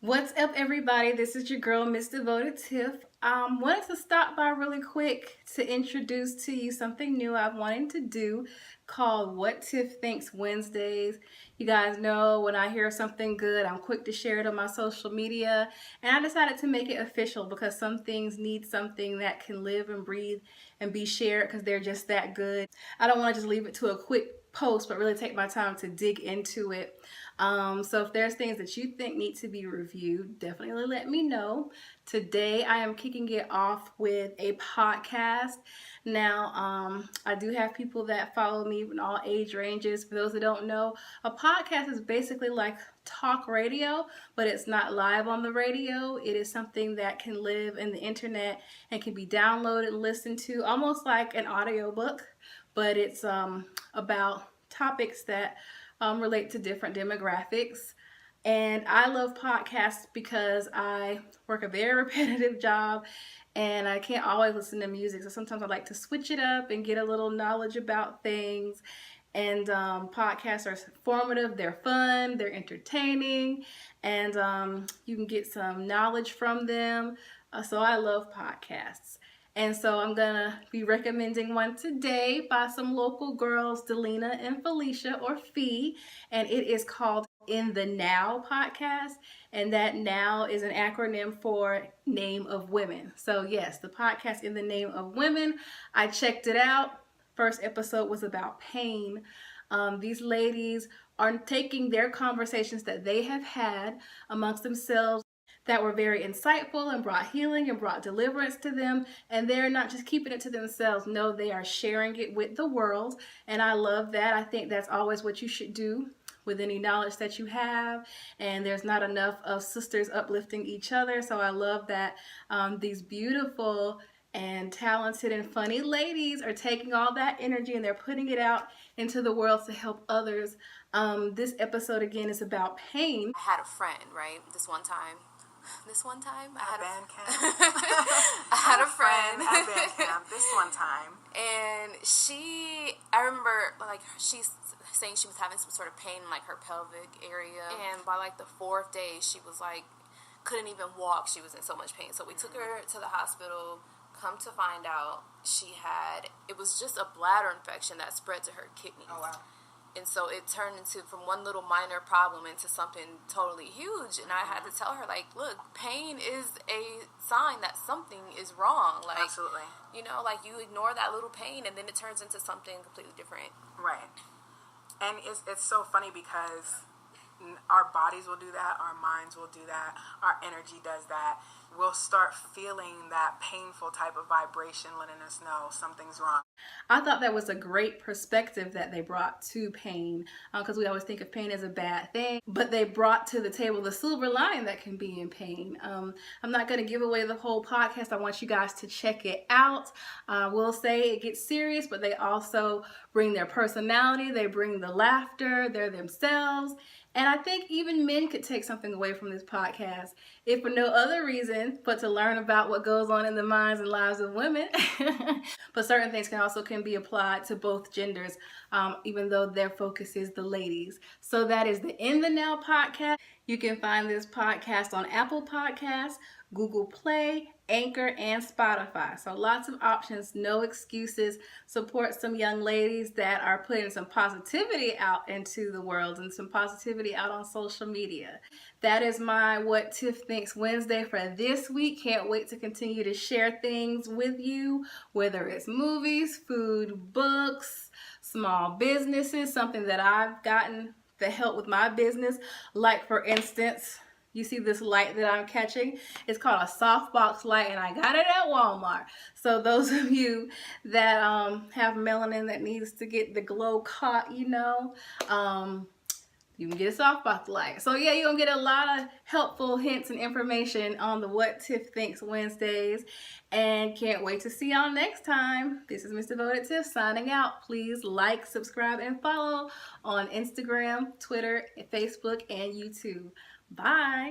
What's up, everybody? This is your girl, Msdevotedtiff. Wanted to stop by really quick to introduce to you something new I've wanted to do called What Tiff Thinks Wednesdays. You guys know when I hear something good, I'm quick to share it on my social media, and I decided to make it official because some things need something that can live and breathe and be shared because they're just that good. I don't want to just leave it to a quick post, but really take my time to dig into it. So if there's things that you think need to be reviewed, definitely let me know. Today I am kicking it off with a podcast. Now, I do have people that follow me in all age ranges. For those that don't know, a podcast is basically like talk radio, but it's not live on the radio. It is something that can live in the internet and can be downloaded and listened to, almost like an audiobook, but it's about topics that relate to different demographics. And I love podcasts because I work a very repetitive job and I can't always listen to music. So sometimes I like to switch it up and get a little knowledge about things. And podcasts are informative, they're fun, they're entertaining, and you can get some knowledge from them. So I love podcasts. And so I'm gonna be recommending one today by some local girls, Delina and Felicia, or Fee, and it is called N.O.W podcast, and that Now is an acronym for Name of Women. So yes, the podcast In the Name of Women. I checked it out. First episode was about pain. These ladies are taking their conversations that they have had amongst themselves that were very insightful and brought healing and brought deliverance to them, and they're not just keeping it to themselves. No, they are sharing it with the world, and I love that. I think that's always what you should do with any knowledge that you have, and there's not enough of sisters uplifting each other. So I love that these beautiful and talented and funny ladies are taking all that energy and they're putting it out into the world to help others. This episode again is about pain. I had a friend, right? This one time, I had I had a friend at band camp this one time, and I remember like she's saying she was having some sort of pain in like her pelvic area, and by like the fourth day she was like couldn't even walk. She was in so much pain. So we took her to the hospital. Come to find out, it was just a bladder infection that spread to her kidneys. Oh wow. And so it turned from one little minor problem into something totally huge. And I had to tell her, like, look, pain is a sign that something is wrong. Like, absolutely. You know, like you ignore that little pain and then it turns into something completely different. Right. And it's so funny because our bodies will do that, our minds will do that, our energy does that. We'll start feeling that painful type of vibration letting us know something's wrong. I thought that was a great perspective that they brought to pain, because we always think of pain as a bad thing, but they brought to the table the silver lining that can be in pain. I'm not going to give away the whole podcast. I want you guys to check it out. I will say it gets serious, but they also bring their personality, they bring the laughter, they're themselves. And I think even men could take something away from this podcast, if for no other reason but to learn about what goes on in the minds and lives of women. But certain things can be applied to both genders, even though their focus is the ladies. So that is the In the Now podcast. You can find this podcast on Apple Podcasts, Google Play, Anchor, and Spotify. So lots of options, no excuses. Support some young ladies that are putting some positivity out into the world and some positivity out on social media. That is my What Tiff Thinks Wednesday for this week. Can't wait to continue to share things with you, whether it's movies, food, books, small businesses, something that I've gotten to help with my business. Like, for instance, you see this light that I'm catching? It's called a softbox light, and I got it at Walmart. So those of you that have melanin that needs to get the glow caught, you can get a softbox light. So yeah, you're gonna get a lot of helpful hints and information on the What Tiff Thinks Wednesdays, and can't wait to see y'all next time. This is Msdevotedtiff signing out. Please like, subscribe, and follow on Instagram, Twitter, Facebook, and YouTube. Bye.